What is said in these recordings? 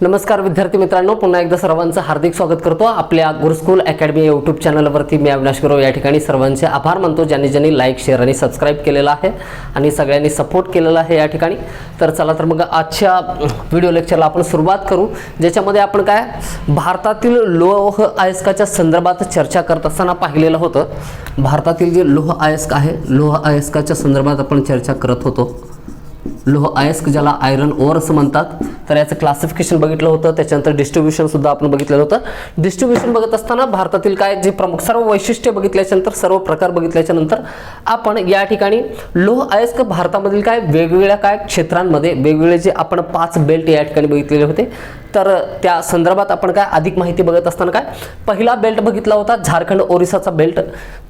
नमस्कार विद्यार्थी मित्रांनो, पुन्हा एकदा सर्वांचं हार्दिक स्वागत करतो आपल्या गुरुस्कूल अकॅडमी यूट्यूब चॅनलवरती. मी अविनाश गुरव या ठिकाणी सर्वांचे आभार मानतो ज्यांनी लाईक, शेअर आणि सबस्क्राईब केलेला आहे आणि सगळ्यांनी सपोर्ट केलेला आहे या ठिकाणी. तर चला तर मग आजच्या व्हिडिओ लेक्चरला आपण सुरुवात करू, ज्याच्यामध्ये आपण काय भारतातील लोह अयस्काच्या संदर्भात चर्चा करत असताना पाहिलेलं होतं. भारतातील जे लोह अयस्क आहे, लोह अयस्काच्या संदर्भात आपण चर्चा करत होतो. लोह अयस्क ज्याला आयरन ओर असं म्हणतात, तर याचं क्लासिफिकेशन बघितलं होतं. त्याच्यानंतर डिस्ट्रीब्युशन सुद्धा आपण बघितलेलं होतं. डिस्ट्रीब्युशन बघत असताना भारतातील काय जे प्रमुख सर्व वैशिष्ट्ये बघितल्याच्यानंतर, सर्व प्रकार बघितल्याच्यानंतर आपण या ठिकाणी लोह अयस्क भारतामधील काय वेगवेगळ्या काय क्षेत्रांमध्ये वेगवेगळे जे आपण 5 बेल्ट या ठिकाणी बघितलेले होते, तर त्या संदर्भात आपण काय अधिक माहिती बघत असताना काय पहिला बेल्ट बघितला होता झारखंड ओरिसाचा बेल्ट.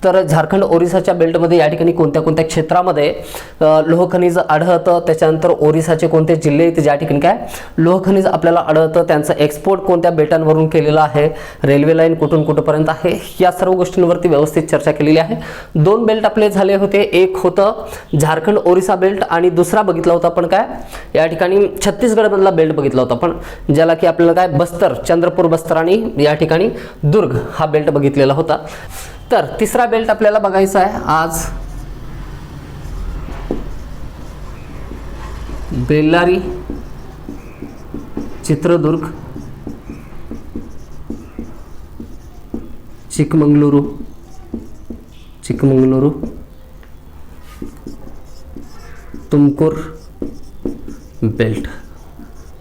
तर झारखंड ओरिसाच्या बेल्टमध्ये या ठिकाणी कोणत्या कोणत्या क्षेत्रामध्ये लोह खनिज आढळतं, त्याच्यानंतर ओरिसाचे कोणते जिल्हे आहेत ज्या ठिकाणी काय लोह खनिज आपल्याला आढळतं, त्यांचं एक्सपोर्ट कोणत्या बेटांवरून केलेला आहे, रेल्वे लाईन कुठून कुठपर्यंत आहे, या सर्व गोष्टींवरती व्यवस्थित चर्चा केलेली आहे. 2 बेल्ट आपले झाले होते. एक होतं झारखंड ओरिसा बेल्ट आणि दुसरा बघितला होता आपण काय या ठिकाणी छत्तीसगड मधला बेल्ट बघितला होता आपण, ज्याला की आपल्याला काय बस्तर, चंद्रपूर बस्तर आणि या ठिकाणी दुर्ग हा बेल्ट बघितलेला होता. तर तिसरा बेल्ट आपल्याला बघायचा आहे आज, बेल्लारी, चित्रदुर्ग, चिकमंगलुरू, तुमकुर बेल्ट.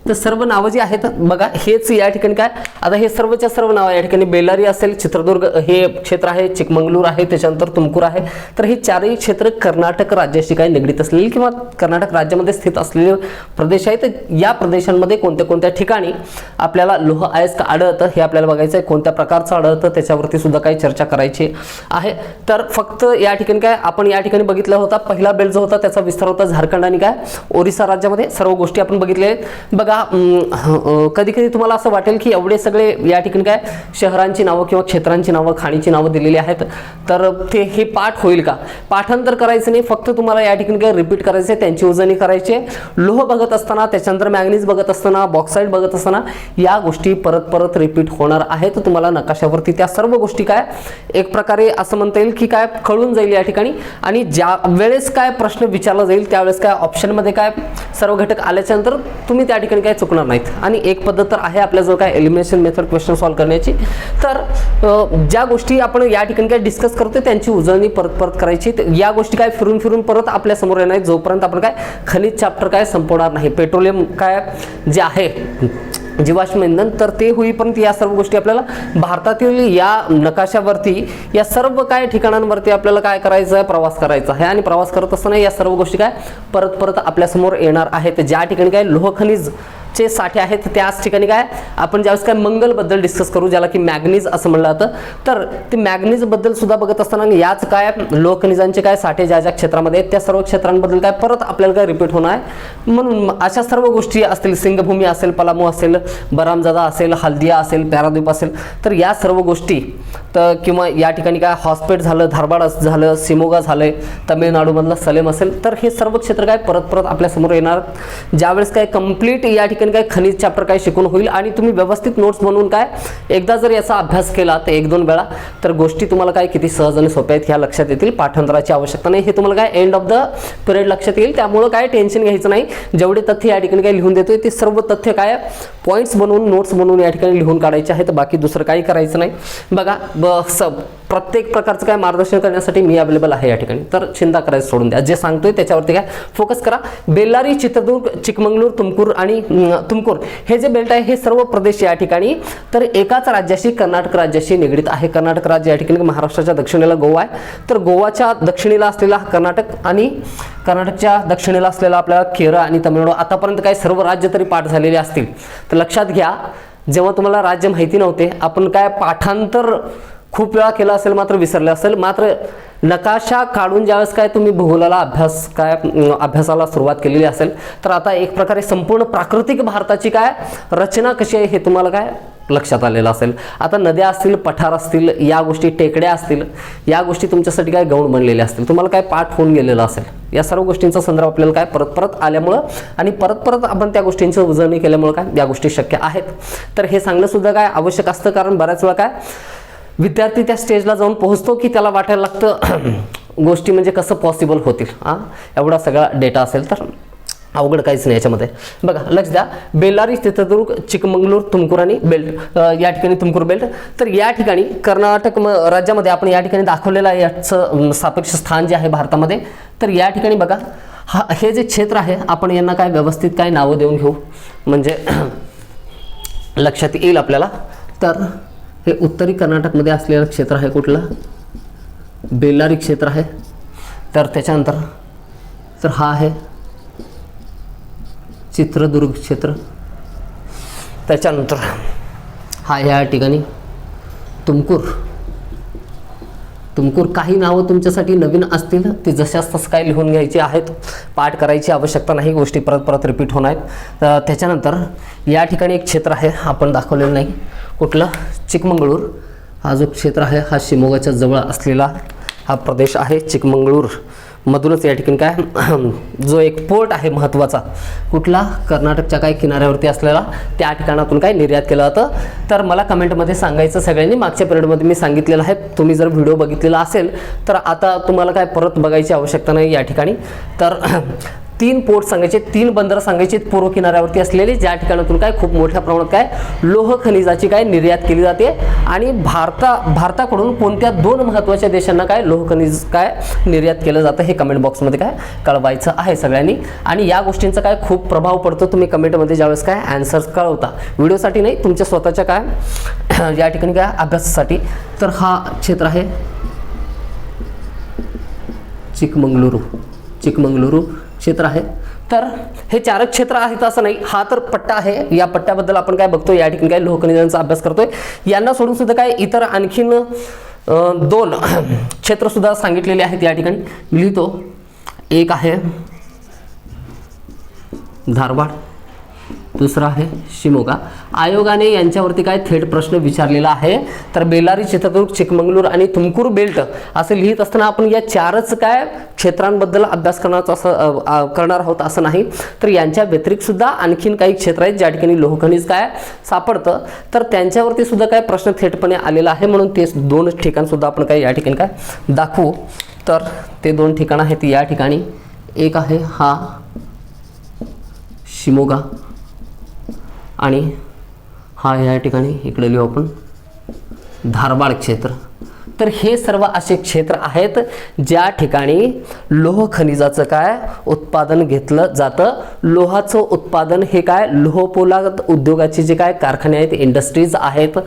तर सर्व नावं जी आहेत बघा, हेच या ठिकाणी काय आता हे सर्वच्या सर्व नावं या ठिकाणी बेल्लारी असेल, चित्रदुर्ग हे क्षेत्र आहे, चिकमंगलूर आहे, त्याच्यानंतर तुमकुर आहे. तर हे चारही क्षेत्र कर्नाटक राज्याशी काय निगडीत असलेले किंवा कर्नाटक राज्यामध्ये स्थित असलेले प्रदेश आहेत. या प्रदेशांमध्ये कोणत्या कोणत्या ठिकाणी आपल्याला लोह अयस्क आढळतं हे आपल्याला बघायचं आहे. कोणत्या प्रकारचं आढळतं त्याच्यावरती सुद्धा काही चर्चा करायची आहे. तर फक्त या ठिकाणी काय आपण या ठिकाणी बघितला होता पहिला बेल्ट जो होता त्याचा विस्तार होता झारखंड आणि काय ओरिसा राज्यामध्ये. सर्व गोष्टी आपण बघितल्या आहेत. बघा कधी कधी तुम्हाला असं वाटेल की एवढे सगळे या ठिकाणी काय शहरांची नावं किंवा क्षेत्रांची नावं, खाणीची नावं दिलेली आहेत, तर ते हे पाठ होईल का? पाठांतर करायचं नाही, फक्त तुम्हाला या ठिकाणी काय रिपीट करायचे, त्यांची उजळणी करायची. लोह बघत असताना, त्याच्यानंतर मॅग्नीज बघत असताना, बॉक्साईड बघत असताना या गोष्टी परत परत रिपीट होणार आहेत. तुम्हाला नकाशावरती त्या सर्व गोष्टी काय एक प्रकारे असं म्हणता येईल की काय कळून जाईल या ठिकाणी. आणि ज्या वेळेस काय प्रश्न विचारला जाईल त्यावेळेस काय ऑप्शनमध्ये काय सर्व घटक आल्याच्यानंतर तुम्ही त्या ठिकाणी काय चुकणार नाहीत. आणि एक पद्धत तर आहे आपल्याजवळ काय एलिमिनेशन मेथड क्वेश्चन सॉल्व्ह करण्याची. तर ज्या गोष्टी आपण या ठिकाणी काय डिस्कस करतोय त्यांची उजळणी परत परत करायची. या गोष्टी काय फिरून फिरून परत आपल्या समोर येणार जोपर्यंत आपण काय खनिज चॅप्टर काय संपवणार नाही. पेट्रोलियम काय जे आहे जीवाश्म इंधन, तर ते होईपर्यंत या सर्व गोष्टी आपल्याला भारतातील या नकाशावरती या सर्व काय ठिकाणांवरती आपल्याला काय करायचं आहे, प्रवास करायचा आहे. आणि प्रवास करत असताना या सर्व गोष्टी काय परत परत आपल्यासमोर येणार आहेत. ज्या ठिकाणी काय लोह खनिज चे साठे आहेत त्याच ठिकाणी काय आपण ज्यावेळेस काय मंगलबद्दल डिस्कस करू, ज्याला की मॅग्नीज असं म्हणलं जातं, तर ते मॅग्नीज बद्दल सुद्धा बघत असताना याच काय लोह खनिजांचे काय साठे ज्या ज्या क्षेत्रामध्ये आहेत त्या सर्व क्षेत्रांबद्दल काय परत आपल्याला काय रिपीट होणार आहे. म्हणून अशा सर्व गोष्टी असतील, सिंगभूमी असेल, पलामू असेल, बरामजादा असेल, हल्दिया असेल, पॅराद्वीप असेल, तर या सर्व गोष्टी तर किंवा या ठिकाणी काय हॉस्पेट झालं, धारबाड झालं, सिमोगा झालंय, तामिळनाडूमधला सलेम असेल, तर हे सर्व क्षेत्र काय परत परत आपल्या समोर येणार. ज्यावेळेस काय कंप्लीट या ठिकाणी काय खनिज चॅप्टर काय शिकून होईल आणि तुम्ही व्यवस्थित नोट्स बनवून काय एकदा जर याचा अभ्यास केला तर 1-2 वेळा, तर गोष्टी तुम्हाला काय किती सहज आणि सोप्या आहेत ह्या लक्षात येतील. पाठांतराची आवश्यकता नाही. हे तुम्हाला काय एंड ऑफ द पिरियड लक्षात येईल. त्यामुळे काय टेन्शन घ्यायचं नाही. जेवढे तथ्य या ठिकाणी काय लिहून देतोय ते सर्व तथ्य काय पॉईंट्स बनवून, नोट्स बनवून या ठिकाणी लिहून काढायचे आहेत. बाकी दुसरं काही करायचं नाही. बघा प्रत्येक प्रकारचं काय मार्गदर्शन करण्यासाठी मी अवेलेबल आहे या ठिकाणी. तर चिंता करायचं सोडून द्या. जे सांगतोय त्याच्यावरती काय फोकस करा. बेल्लारी, चित्रदुर्ग, चिकमंगलूर, तुमकुर हे जे बेल्ट आहे हे सर्व प्रदेश या ठिकाणी तर एकाच राज्याशी, कर्नाटक राज्याशी निगडीत आहे. कर्नाटक राज्य या ठिकाणी महाराष्ट्राच्या दक्षिणेला गोवा आहे, तर गोवाच्या दक्षिणेला असलेला कर्नाटक आणि कर्नाटकच्या दक्षिणेला असलेला आपल्याला केरळ आणि तामिळनाडू. आतापर्यंत काय सर्व राज्य तरी पाठ झालेले असतील. तर लक्षात घ्या, जेव्हा तुम्हाला राज्य माहिती नव्हते आपण काय पाठांतर खूप वेळा केला असेल मात्र विसरले असेल, मात्र नकाशा काढून ज्यावेळेस काय तुम्ही भूगोलाला अभ्यासाला सुरुवात केलेली असेल, तर आता एक प्रकारे संपूर्ण प्राकृतिक भारताची काय रचना कशी आहे हे तुम्हाला काय लक्षात आलेलं असेल. आता नद्या असतील, पठार असतील, या गोष्टी, टेकड्या असतील, या गोष्टी तुमच्यासाठी काय गौण बनलेल्या असतील, तुम्हाला काय पाठ होऊन गेलेलं असेल. या सर्व गोष्टींचा संदर्भ आपल्याला काय परत परत आल्यामुळं आणि परत परत आपण त्या गोष्टींची उजळणी केल्यामुळं काय या गोष्टी शक्य आहेत. तर हे सांगणं सुद्धा काय आवश्यक असतं, कारण बऱ्याच वेळा काय विद्यार्थी त्या स्टेजला जाऊन पोहोचतो की त्याला वाटायला लागतं गोष्टी म्हणजे कसं पॉसिबल होतील. एवढा सगळा डेटा असेल तर अवघड काहीच नाही याच्यामध्ये. बघा लक्ष द्या, बेल्लारी, चित्रदुर्ग, चिकमंगळूर, तुमकुर आणि बेल्ट, या ठिकाणी तुमकुर बेल्ट. तर या ठिकाणी कर्नाटक राज्यामध्ये आपण या ठिकाणी दाखवलेलं आहे याचं सापेक्ष स्थान जे आहे भारतामध्ये. तर या ठिकाणी बघा हे जे क्षेत्र आहे आपण यांना काय व्यवस्थित काय नावं देऊन घेऊ म्हणजे लक्षात येईल आपल्याला. तर हे उत्तरी कर्नाटकमध्ये असलेलं क्षेत्र आहे कुठलं, बेल्लारी क्षेत्र आहे. तर त्याच्यानंतर तर हा आहे चित्रदुर्ग क्षेत्र. त्याच्यानंतर हा या ठिकाणी तुमकुर. काही नावं तुमच्यासाठी नवीन असतील ते जशाच तसं काय लिहून घ्यायची आहेत, पाठ करायची आवश्यकता नाही, गोष्टी परत परत रिपीट होणार आहेत. त्याच्यानंतर या ठिकाणी एक क्षेत्र आहे आपण दाखवलेलं नाही, कुठलं, चिकमंगळूर. हा जो क्षेत्र आहे हा शिमोगाच्या जवळ असलेला हा प्रदेश आहे. चिकमंगळूर मधूनच या ठिकाणी काय जो एक पोर्ट आहे महत्त्वाचा, कुठला, कर्नाटकच्या काय किनाऱ्यावरती असलेला, त्या ठिकाणातून काय निर्यात केलं जातं. तर मला कमेंटमध्ये सांगायचं सगळ्यांनी, मागच्या पिरियडमध्ये मी सांगितलेलं आहे, तुम्ही जर व्हिडिओ बघितलेला असेल तर आता तुम्हाला काय परत बघायची आवश्यकता नाही या ठिकाणी. तर 3 पोर्ट सांगायचे, 3 बंदर सांगायचे पूर्व किनाऱ्यावरती असलेले, ज्या ठिकाणातून काय खूप मोठ्या प्रमाणात काय लोह खनिजाची काय निर्यात केली जाते. आणि भारताकडून कोणत्या 2 महत्त्वाच्या देशांना काय लोह खनिज काय निर्यात केलं जातं हे कमेंट बॉक्समध्ये काय कळवायचं आहे सगळ्यांनी. आणि या गोष्टींचा काय खूप प्रभाव पडतो, तुम्ही कमेंटमध्ये ज्यावेळेस काय आन्सर्स कळवता, व्हिडिओसाठी नाही तुमच्या स्वतःच्या काय या ठिकाणी काय अभ्यासासाठी. तर हा क्षेत्र आहे चिकमंगलुरू क्षेत्र आहे. तर हे 4 क्षेत्र आहेत असं नाही, हा तर पट्टा आहे. या पट्ट्याबद्दल आपण काय बघतो, या ठिकाणी काय लोह खनिजांचा अभ्यास करतोय. यांना सोडून सुद्धा काय इतर आणखीन 2 क्षेत्र सुद्धा सांगितलेले आहेत या ठिकाणी मी लिहितो. एक आहे धारवाड, दुसरा आहे शिमोगा. आयोगाने यांच्यावरती काय थेट प्रश्न विचारलेला आहे. तर बेल्लारी, चित्रदुर्ग, चिकमंगळूर आणि तुमकुर बेल्ट असं लिहित असताना आपण या 4च काय क्षेत्रांबद्दल अभ्यास करणार आहोत असं नाही, तर यांच्या व्यतिरिक्त सुद्धा आणखीन काही क्षेत्र आहेत ज्या ठिकाणी लोह खनिज काय सापडतं. तर त्यांच्यावरती सुद्धा काय प्रश्न थेटपणे आलेला आहे, म्हणून ते 2 ठिकाण सुद्धा आपण काय या ठिकाणी काय दाखवू. तर ते 2 ठिकाणं आहेत या ठिकाणी. एक आहे हा शिमोगा आणि हा या ठिकाणी इकडे लिहू आपण धारवाड क्षेत्र. तर हे सर्व असे क्षेत्र आहेत ज्या ठिकाणी लोह खनिजाचं काय उत्पादन घेतलं जातं. लोहाचं उत्पादन हे काय लोहपोलाद उद्योगाचे जे काय कारखाने आहेत, इंडस्ट्रीज आहेत,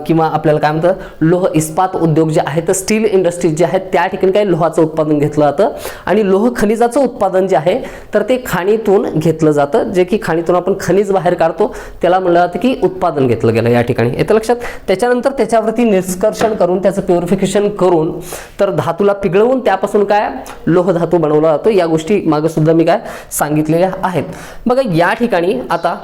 किंवा आपल्याला काय म्हणतं लोह इस्पात उद्योग जे आहेत, स्टील इंडस्ट्रीज जे आहेत, त्या ठिकाणी काय लोहाचं उत्पादन घेतलं जातं. आणि लोह खनिजाचं उत्पादन जे आहे तर ते खाणीतून घेतलं जातं, जे की खाणीतून आपण खनिज बाहेर काढतो त्याला म्हणलं जातं की उत्पादन घेतलं गेलं या ठिकाणी, येतं लक्षात. त्याच्यानंतर त्याच्यावरती निष्कर्षण करून त्याचं प्युरिफिकेशन करून तर धातूला पिघळवून त्यापासून काय लोह धातू बनवला जातो. या गोष्टी मागे सुद्धा मी काय सांगितलेल्या आहेत. बघा या ठिकाणी आता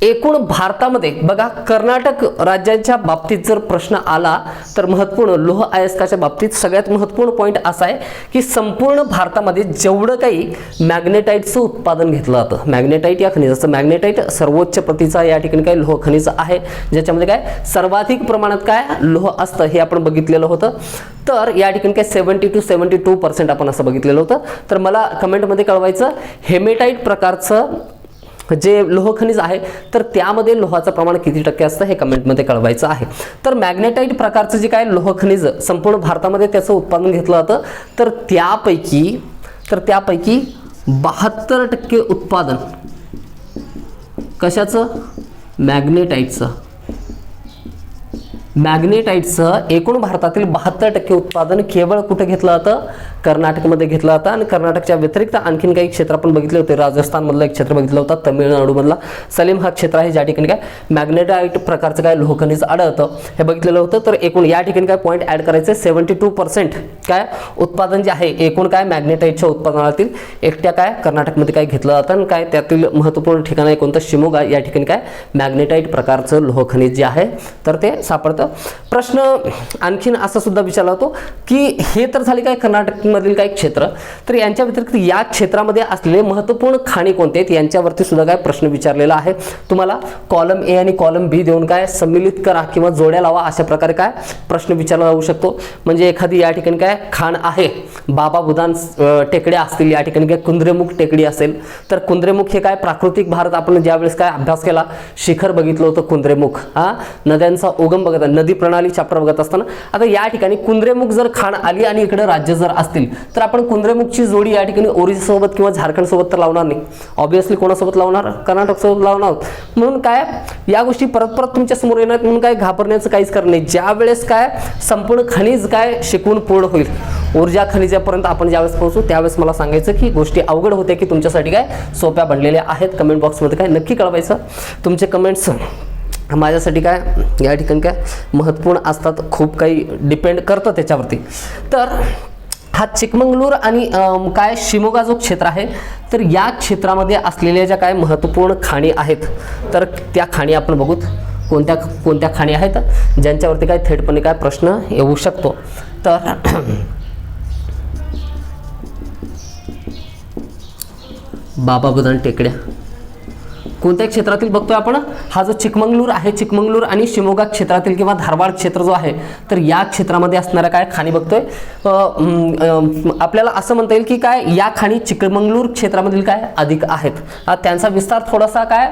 एकूण भारतामध्ये बघा कर्नाटक राज्याच्या बाबतीत जर प्रश्न आला तर महत्त्वपूर्ण लोह अयस्काच्या बाबतीत सगळ्यात महत्त्वपूर्ण पॉईंट असा आहे की संपूर्ण भारतामध्ये जेवढं काही मॅग्नेटाईटचं उत्पादन घेतलं जातं, मॅग्नेटाईट या खनिजाचं, मॅग्नेटाईट सर्वोच्च प्रतीचा या ठिकाणी काय लोह खनिज आहे ज्याच्यामध्ये काय सर्वाधिक प्रमाणात काय लोह असतं हे आपण बघितलेलं होतं. तर या ठिकाणी काय 70 to 72% आपण असं बघितलेलं होतं. तर मला कमेंटमध्ये कळवायचं हेमेटाईट प्रकारचं जे लोह खनिज आहे तर त्यामध्ये लोहाचं प्रमाण किती टक्के असतं हे कमेंटमध्ये कळवायचं आहे. तर मॅग्नेटाईट प्रकारचं जे काय लोह खनिज संपूर्ण भारतामध्ये त्याचं उत्पादन घेतलं जातं तर त्यापैकी 72% उत्पादन कशाचं, मॅग्नेटाईटचं एकूण भारतातील 72% उत्पादन केवळ कुठे घेतलं जातं, कर्नाटकमध्ये घेतला होता आणि कर्नाटकच्या व्यतिरिक्त आणखीन काही क्षेत्र आपण बघितले होते. राजस्थानमधलं एक क्षेत्र बघितलं होतं, तमिळनाडूमधला सलीम हा क्षेत्र आहे ज्या ठिकाणी काय मॅग्नेटाइट प्रकारचं काय लोह खनिज आढळतं हे बघितलेलं होतं. तर एकूण या ठिकाणी काय पॉईंट ॲड करायचे 72% काय उत्पादन जे आहे एकूण काय मॅग्नेटाइटच्या उत्पादनातील एकट्या काय कर्नाटकमध्ये काय घेतलं जातं आणि काय त्यातील महत्त्वपूर्ण ठिकाण आहे कोणतं शिमोगा या ठिकाणी काय मॅग्नेटाइट प्रकारचं लोह खनिज जे आहे तर ते सापडतं. प्रश्न आणखीन असा सुद्धा विचारला होतो की हे तर झाले काय कर्नाटकमधील काही क्षेत्र, तर यांच्या व्यतिरिक्त या क्षेत्रामध्ये असलेले महत्त्वपूर्ण खाणी कोणते आहेत यांच्यावरती सुद्धा काय प्रश्न विचारलेला आहे. तुम्हाला कॉलम ए आणि कॉलम बी देऊन काय सम्मिलित करा किंवा जोड्या लावा अशा प्रकारे काय प्रश्न विचारला जाऊ शकतो. म्हणजे एखादी या ठिकाणी काय खाण आहे, बाबा बुदान टेकड्या असतील, या ठिकाणी काय कुंद्रेमुख टेकडी असेल तर कुंद्रेमुख हे काय प्राकृतिक भारत आपण ज्यावेळेस काय अभ्यास केला शिखर बघितलं होतं कुंद्रेमुख, नद्यांचा उगम बघत नदी प्रणाली चॅप्टर बघत असताना आता या ठिकाणी कुंद्रेमुख जर खाण आली आणि इकडे राज्य जर असतील तर आपण कुंद्रेमुखची जोडी या ठिकाणी ओरिसा सोबत किंवा झारखंड सोबत तर लावणार नाही. ऑब्विसली कोणासोबत लावणार, कर्नाटक सोबत लावणार. म्हणून काय या गोष्टी परत परत तुमच्या समोर येणार म्हणून काय घाबरण्याचं काहीच कारण नाही. ज्या वेळेस काय संपूर्ण खनिज काय शिकवून पूर्ण होईल, ऊर्जा खनिजापर्यंत आपण ज्यावेळेस पोहोचू त्यावेळेस मला सांगायचं की गोष्टी अवघड होते की तुमच्यासाठी काय सोप्या बनलेल्या आहेत. कमेंट बॉक्समध्ये काय नक्की कळवायचं. तुमचे कमेंट्स माझ्यासाठी काय या ठिकाणी काय महत्त्वपूर्ण असतात, खूप काही डिपेंड करतं त्याच्यावरती. तर हा चिकमंगळूर आणि काय शिमोगा जो क्षेत्र आहे तर या क्षेत्रामध्ये असलेल्या ज्या काय महत्त्वपूर्ण खाणी आहेत तर त्या खाणी आपण बघूत कोणत्या कोणत्या खाणी आहेत ज्यांच्यावरती काय थेटपणे काय प्रश्न येऊ शकतो. तर बाबा बुदान टेकड्या कोणत्या क्षेत्रातील बघतोय आपण, हा जो चिकमंगळूर आहे, चिकमंगळूर आणि शिमोगा क्षेत्रातील किंवा धारवाड क्षेत्र जो आहे तर या क्षेत्रामध्ये असणाऱ्या काय खाणी बघतोय. आपल्याला असं म्हणता येईल की काय या खाणी चिकमंगळूर क्षेत्रामधील काय अधिक आहेत. त्यांचा विस्तार थोडासा काय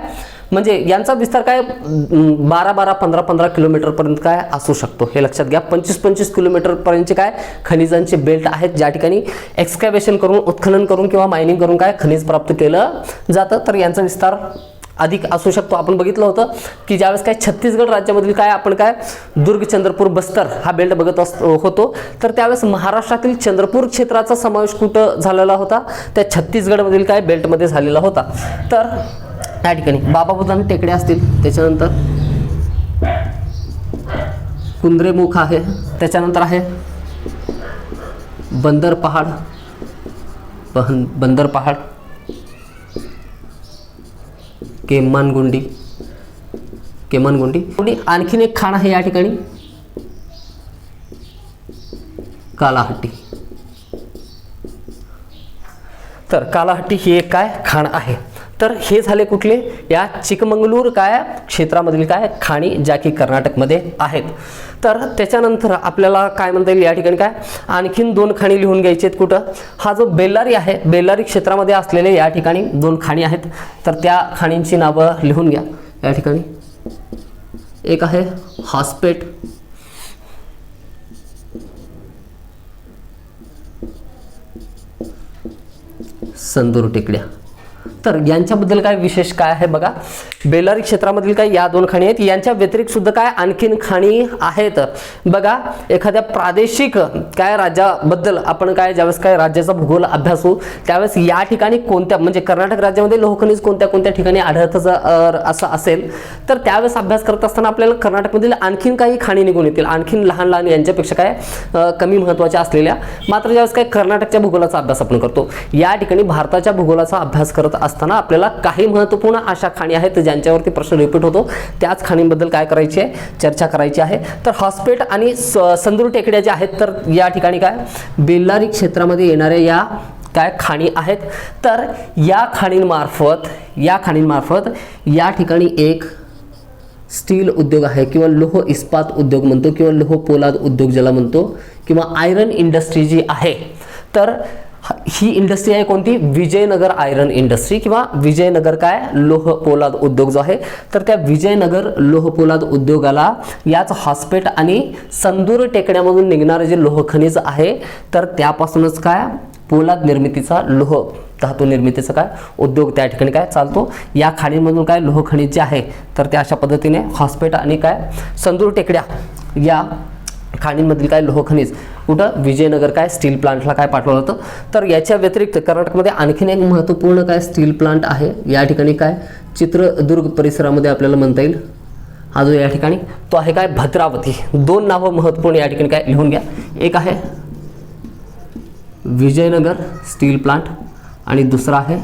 म्हणजे यांचा विस्तार काय 12-12, 15-15 किलोमीटरपर्यंत काय असू शकतो हे लक्षात घ्या. 25-25 किलोमीटरपर्यंतचे काय खनिजांचे बेल्ट आहेत ज्या ठिकाणी एक्सकॅव्हेशन करून उत्खनन करून किंवा मायनिंग करून काय खनिज प्राप्त केलं जातं तर यांचा विस्तार अधिक असू शकतो. आपण बघितलं होतं की ज्यावेळेस काय छत्तीसगड राज्यामधील काय आपण काय दुर्ग चंद्रपूर बस्तर हा बेल्ट बघत होतो तर त्यावेळेस महाराष्ट्रातील चंद्रपूर क्षेत्राचा समावेश कुठं झालेला होता, त्या छत्तीसगडमधील काय बेल्टमध्ये झालेला होता. तर या ठिकाणी बाबा बुदान टेकड्या असतील, त्याच्यानंतर कुंद्रेमुख आहे, त्याच्यानंतर आहे बंदर पहाड, बंदर पहाड, केमानगुंडी, आणखीन एक खाण आहे या ठिकाणी कालाहट्टी. तर कालाहट्टी ही एक काय खाण आहे. तर हे झाले कुठले या चिकमंगळूर काय क्षेत्रामधील काय खाणी ज्या की कर्नाटकमध्ये आहेत. तर त्याच्यानंतर आपल्याला काय म्हणता येईल या ठिकाणी काय आणखीन 2 खाणी लिहून घ्यायची आहेत. कुठं, हा जो बेल्लारी आहे बेल्लारी क्षेत्रामध्ये असलेले या ठिकाणी 2 खाणी आहेत तर त्या खाणींची नावं लिहून घ्या या ठिकाणी. एक आहे हॉस्पेट, संदूर टेकड्या. तर यांच्याबद्दल काय विशेष काय आहे बघा, बेल्लारी क्षेत्रामधील काय या 2 खाणी आहेत. यांच्या व्यतिरिक्त सुद्धा काय आणखीन खाणी आहेत बघा. एखाद्या प्रादेशिक काय राज्याबद्दल आपण काय ज्यावेळेस काय राज्याचा भूगोल अभ्यासू त्यावेळेस या ठिकाणी कोणत्या म्हणजे कर्नाटक राज्यामध्ये लोहखनिज कोणत्या कोणत्या ठिकाणी आढळतं असं असेल तर त्यावेळेस अभ्यास करत असताना आपल्याला कर्नाटकमधील आणखीन काही खाणी निघून येतील, आणखीन लहान लहान यांच्यापेक्षा काय कमी महत्त्वाच्या असलेल्या. मात्र ज्यावेळेस काय कर्नाटकच्या भूगोलाचा अभ्यास आपण करतो या ठिकाणी भारताच्या भूगोलाचा अभ्यास करत असताना आपल्याला काही महत्त्वपूर्ण अशा खाणी आहेत ज्यांच्यावरती प्रश्न रिपीट होतो त्याच खाणींबद्दल काय करायची आहे चर्चा करायची आहे. तर हॉस्पेट आणि संदूर टेकड्या ज्या आहेत तर या ठिकाणी काय बेल्लारी क्षेत्रामध्ये येणाऱ्या या काय खाणी आहेत. तर या खाणींमार्फत या ठिकाणी एक स्टील उद्योग आहे किंवा लोह इस्पात उद्योग म्हणतो किंवा लोह पोलाद उद्योग ज्याला म्हणतो किंवा आयरन इंडस्ट्री जी आहे तर ही इंडस्ट्री आहे कोणती, विजयनगर आयरन इंडस्ट्री किंवा विजयनगर काय लोह पोलाद उद्योग जो आहे तर त्या विजयनगर लोह पोलाद उद्योगाला याच हॉस्पेट आणि संदूर टेकड्यामधून निघणारे जे लोह खनिज आहे तर त्यापासूनच काय पोलाद निर्मितीचा लोह धातू निर्मितीचा काय उद्योग त्या ठिकाणी काय चालतो. या खाणींमधून काय लोह खनिज जे आहे तर ते अशा पद्धतीने हॉस्पेट आणि काय संदूर टेकड्या या खाणींमधील काय लोह खनिज कुठं विजयनगर काय स्टील प्लांटला काय पाठवलं होतं. तर याच्या व्यतिरिक्त कर्नाटकमध्ये आणखीन एक महत्त्वपूर्ण काय स्टील प्लांट आहे या ठिकाणी काय चित्रदुर्ग परिसरामध्ये आपल्याला म्हणता येईल. हा जो या ठिकाणी तो आहे काय भद्रावती. दोन नावं महत्त्वपूर्ण या ठिकाणी काय लिहून घ्या. एक आहे विजयनगर स्टील प्लांट आणि दुसरा आहे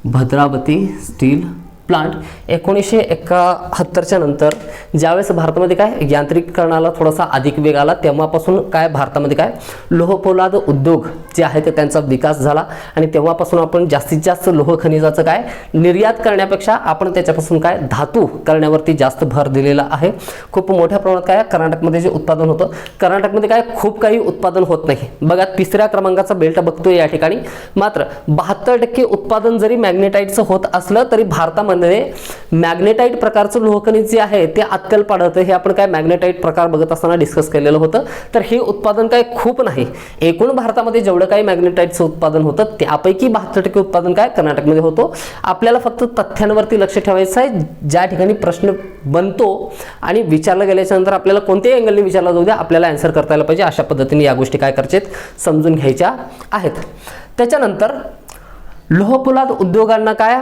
भद्रावती स्टील प्लांट. 1971च्या नंतर ज्यावेळेस भारतामध्ये काय यांत्रिकीकरणाला थोडासा अधिक वेग आला तेव्हापासून काय भारतामध्ये काय लोहपोलाद उद्योग जे आहे ते त्यांचा विकास झाला आणि तेव्हापासून आपण जास्तीत जास्त लोह खनिजाचं काय निर्यात करण्यापेक्षा आपण त्याच्यापासून काय धातू करण्यावरती जास्त भर दिलेला आहे. खूप मोठ्या प्रमाणात काय कर्नाटकमध्ये जे उत्पादन होतं, कर्नाटकमध्ये काय खूप काही उत्पादन होत नाही. बघा 3ऱ्या क्रमांकाचा बेल्ट बघतोय या ठिकाणी, मात्र 72% उत्पादन जरी मॅग्नेटाईटचं होत असलं तरी भारतामध्ये मॅग्नेटाईट प्रकारचं लोह खनिज जे आहे ते अत्यल्प आढळतं. हे आपण काय मॅग्नेटाईट प्रकार बघत असताना डिस्कस केलेलं होतं. तर हे उत्पादन काय खूप नाही. एकूण भारतामध्ये जेवढं काही मॅग्नेटाईटचं उत्पादन होतं त्यापैकी 72% उत्पादन काय कर्नाटकमध्ये होतो. आपल्याला फक्त तथ्यांवरती लक्ष ठेवायचं आहे. ज्या ठिकाणी प्रश्न बनतो आणि विचारला गेल्याच्या नंतर आपल्याला कोणत्याही अँगलने विचारला जाऊ द्या, आपल्याला आन्सर करता आलं पाहिजे. अशा पद्धतीने या गोष्टी काय करायच्यात समजून घ्यायच्या आहेत. त्याच्यानंतर लोहपोलाद उद्योगांना काय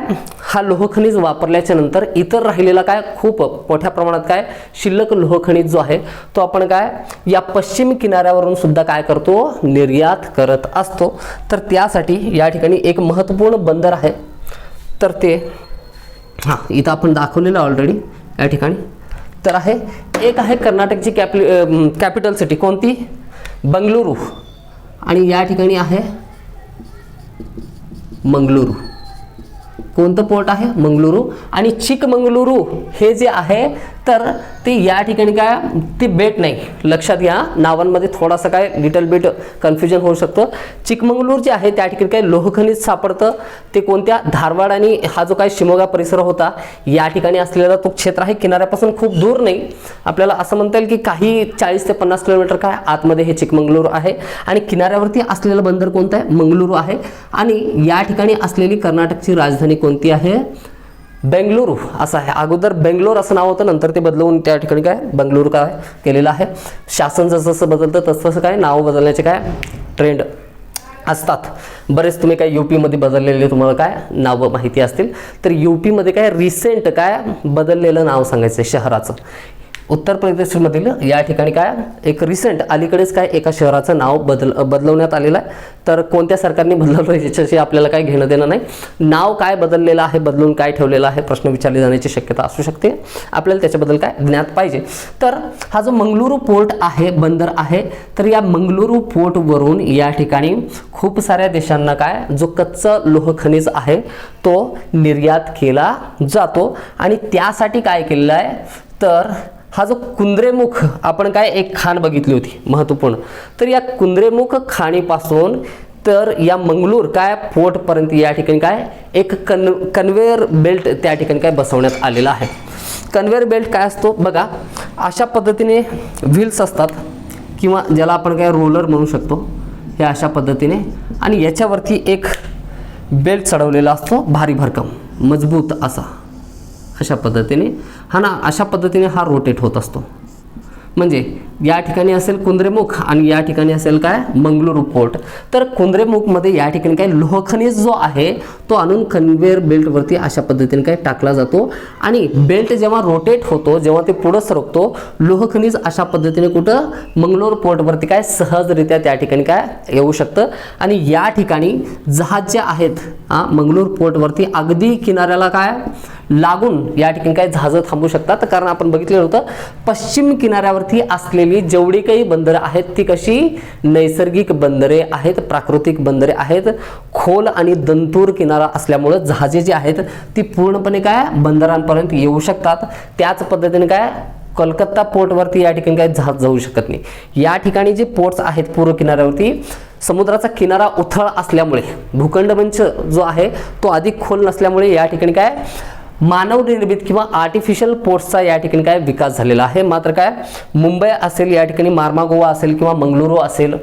हा लोह खनिज वापरल्याच्या नंतर इतर राहिलेला काय खूप मोठ्या प्रमाणात काय शिल्लक लोह खनिज जो आहे तो आपण काय या पश्चिम किनाऱ्यावरून सुद्धा काय करतो निर्यात करत असतो. तर त्यासाठी या ठिकाणी एक महत्त्वपूर्ण बंदर आहे. तर ते इथं आपण दाखवलेलं ऑलरेडी या ठिकाणी. तर आहे एक आहे कर्नाटकची कॅपिटल सिटी कोणती बंगळुरू आणि या ठिकाणी आहे मंगळुरू. कोणतं पोर्ट आहे मंगळुरू आणि चिकमंगळुरू हे जे आहे तर ते या ठिकाणी काय ते बेट नाही. लक्षात घ्या नावांमध्ये थोडासा काय लिटल बिट कन्फ्युजन होऊ शकतं. चिकमंगळूर जे आहे त्या ठिकाणी काय लोह खनिज सापडतं. ते कोणत्या धारवाड आणि हा जो काय शिमोगा परिसर होता या ठिकाणी असलेला तो क्षेत्र आहे. किनाऱ्यापासून खूप दूर नाही. आपल्याला असं म्हणता येईल की काही 40 ते 50 किलोमीटर काय आतमध्ये हे चिकमंगळूर आहे आणि किनाऱ्यावरती असलेलं बंदर कोणतं आहे मंगळुरू आहे. आणि या ठिकाणी असलेली कर्नाटकची राजधानी कोणती आहे बेंगलुरू असं आहे. अगोदर बेंगलोर असं नाव होतं, नंतर ते बदलवून त्या ठिकाणी काय बंगळुरू काय केलेलं आहे. शासन जसं बदलतं तसं काय नाव बदलण्याचे काय ट्रेंड असतात. बरेच तुम्ही काय यूपीमध्ये बदललेले तुम्हाला काय नावं माहिती असतील. तर यूपीमध्ये काय रिसेंट काय बदललेलं नाव सांगायचं शहराचं. उत्तर प्रदेशमधील या ठिकाणी काय एक रिसेंट अलीकडेच काय एका शहराचं नाव बदलवण्यात आलेलं आहे. तर कोणत्या सरकारने बदलवलं याच्याशी आपल्याला काय घेणं देणं नाही. नाव काय बदललेलं आहे बदलून काय ठेवलेलं आहे प्रश्न विचारले जाण्याची शक्यता असू शकते. आपल्याला त्याच्याबद्दल काय ज्ञात पाहिजे. तर हा जो मंगळुरू पोर्ट आहे बंदर आहे तर या मंगळुरू पोर्टवरून या ठिकाणी खूप साऱ्या देशांना काय जो कच्चा लोह खनिज आहे तो निर्यात केला जातो. आणि त्यासाठी काय केलेलं आहे तर हा जो कुंद्रेमुख आपण काय एक खाण बघितली होती महत्त्वपूर्ण. तर या कुंद्रेमुख खाणीपासून तर या मंगळूर काय पोर्टपर्यंत या ठिकाणी काय एक कन्व्हेअर बेल्ट त्या ठिकाणी काय बसवण्यात आलेला आहे. कन्व्हेअर बेल्ट काय असतो बघा अशा पद्धतीने व्हील्स असतात किंवा ज्याला आपण काय रोलर म्हणू शकतो हे अशा पद्धतीने आणि याच्यावरती एक बेल्ट चढवलेला असतो भारी भरकम मजबूत असा. अशा पद्धतीने अशा पद्धतीने हा रोटेट होत असतो. म्हणजे या ठिकाणी असेल कुंद्रेमुख आणि या ठिकाणी असेल काय मंगळुरू पोर्ट. तर कुंद्रेमुखमध्ये या ठिकाणी काय लोह खनिज जो आहे तो आणून कन्व्हेअर बेल्टवरती अशा पद्धतीने काय टाकला जातो आणि बेल्ट जेव्हा रोटेट होतो जेव्हा ते पुढे सरकतो लोह खनिज अशा पद्धतीने कुठं मंगळूर पोर्टवरती काय सहजरित्या त्या ठिकाणी काय येऊ शकतं. आणि या ठिकाणी जहाज जे आहेत मंगळूर पोर्टवरती अगदी किनाऱ्याला काय लागून या ठिकाणी काय जहाजं थांबू शकतात. कारण आपण बघितलेलं होतं पश्चिम किनाऱ्यावरती असलेली जेवढी काही बंदरं आहेत ती कशी नैसर्गिक बंदरे आहेत प्राकृतिक बंदरे आहेत. खोल आणि दंतूर किनारा असल्यामुळे जहाजे जी आहेत ती पूर्णपणे काय बंदरांपर्यंत येऊ शकतात. त्याच पद्धतीने काय कोलकाता पोर्टवरती या ठिकाणी काय जहाज जाऊ शकत नाही. या ठिकाणी जे पोर्ट्स आहेत पूर्व किनाऱ्यावरती समुद्राचा किनारा उथळ असल्यामुळे भूखंडमंच जो आहे तो अधिक खोल नसल्यामुळे या ठिकाणी काय मानव निर्मित किंवा आर्टिफिशियल पोर्ट्सचा या ठिकाणी काय विकास झालेला आहे. मात्र काय मुंबई असेल या ठिकाणी मार्मागोवा असेल किंवा मंगळुरू असेल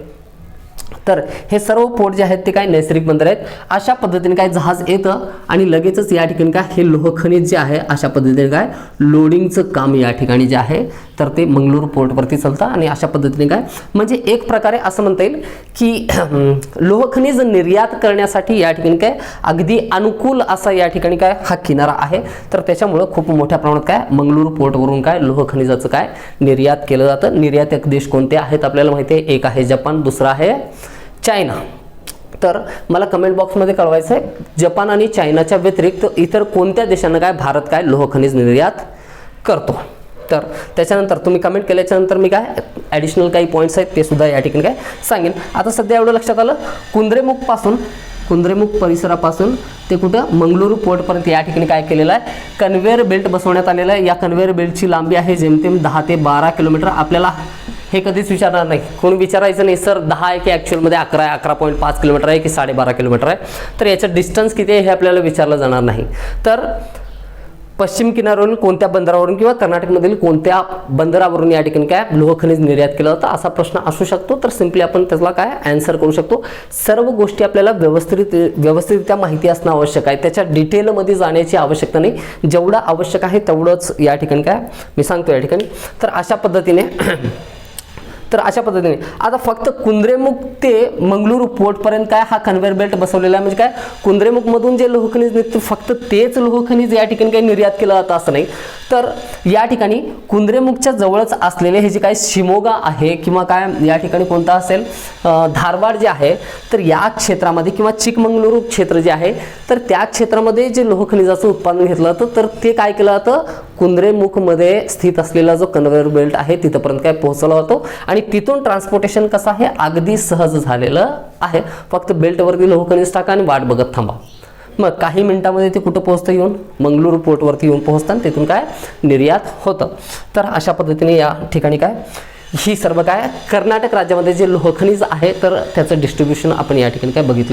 तर हे सर्व पोर्ट जे आहेत ते काय नैसर्गिक बंदर आहेत. अशा पद्धतीने काय जहाज येतं आणि लगेचच या ठिकाणी काय हे लोह खनिज जे आहे अशा पद्धतीने काय लोडिंगचं काम या ठिकाणी जे आहे तर ते मंगळूर पोर्टवरती चालतं. आणि अशा पद्धतीने काय म्हणजे एक प्रकारे असं म्हणता येईल की लोह खनिज निर्यात करण्यासाठी या ठिकाणी काय अगदी अनुकूल असा या ठिकाणी काय हा किनारा आहे. तर त्याच्यामुळं खूप मोठ्या प्रमाणात काय मंगळूर पोर्टवरून काय लोह खनिजाचं काय निर्यात केलं जातं. निर्यातक देश कोणते आहेत आपल्याला माहिती आहे, एक आहे जपान, दुसरा आहे चायना. तर मला कमेंट बॉक्समध्ये कळवायचं आहे जपान आणि चायनाच्या व्यतिरिक्त इतर कोणत्या देशांना काय भारत काय लोह खनिज निर्यात करतो. तर त्याच्यानंतर तुम्ही कमेंट केल्याच्यानंतर मी काय ॲडिशनल काही पॉईंट्स आहेत ते सुद्धा या ठिकाणी काय सांगेन. आता सध्या एवढं लक्षात आलं कुंद्रेमुख परिसरापासून ते कुठं मंगळूरू पोर्टपर्यंत या ठिकाणी काय केलेलं आहे कन्व्हेअर बेल्ट बसवण्यात आलेला आहे. या कन्व्हेअर बेल्टची लांबी आहे जेमतेम 10 ते 12 किलोमीटर. आपल्याला हे कधीच विचारणार नाही, कोणी विचारायचं नाही सर 10 आहे की ॲक्च्युअलमध्ये 11 आहे, 11.5 किलोमीटर आहे की 12.5 किलोमीटर आहे. तर याचं डिस्टन्स किती आहे हे आपल्याला विचारलं जाणार नाही. तर पश्चिम किनाऱ्यावरून कोणत्या बंदरावरून किंवा कर्नाटकमधील कोणत्या बंदरावरून या ठिकाणी काय लोह खनिज निर्यात केलं जातं असा प्रश्न असू शकतो. तर सिम्पली आपण त्याला काय आन्सर करू शकतो. सर्व गोष्टी आपल्याला व्यवस्थितरित्या माहिती असणं आवश्यक आहे, त्याच्या डिटेलमध्ये जाण्याची आवश्यकता नाही. जेवढं आवश्यक आहे तेवढंच या ठिकाणी काय मी सांगतो या ठिकाणी. तर अशा पद्धतीने आता फक्त कुंद्रेमुख ते मंगळूरू पोर्टपर्यंत काय हा कन्व्हेअर बेल्ट बसवलेला आहे. म्हणजे काय कुंद्रेमुखमधून जे लोह खनिज निघतं फक्त तेच लोह खनिज या ठिकाणी काही निर्यात केलं जातं असं नाही. तर या ठिकाणी कुंद्रेमुखच्या जवळच असलेले हे जे काय शिमोगा आहे किंवा काय या ठिकाणी कोणता असेल धारवाड जे आहे तर या क्षेत्रामध्ये किंवा चिकमंगळूरू क्षेत्र जे आहे तर त्या क्षेत्रामध्ये जे लोह खनिजाचं उत्पादन घेतलं जातं तर ते काय केलं जातं कुंद्रेमुखमध्ये स्थित असलेला जो कन्व्हेअर बेल्ट आहे तिथपर्यंत काय पोहोचवला जातो. आणि तिथून ट्रान्सपोर्टेशन कसं आहे अगदी सहज झालेलं आहे. फक्त बेल्टवरती लोह खनिज टाका आणि वाट बघत थांबा. मग काही मिनिटामध्ये ते कुठं पोहोचतं येऊन मंगळूरू पोर्टवरती येऊन पोहोचतात, तिथून काय निर्यात होतं. तर अशा पद्धतीने या ठिकाणी काय ही सर्व काय कर्नाटक राज्यामध्ये जे लोह खनिज आहे तर त्याचं डिस्ट्रीब्युशन आपण या ठिकाणी काय बघितलं.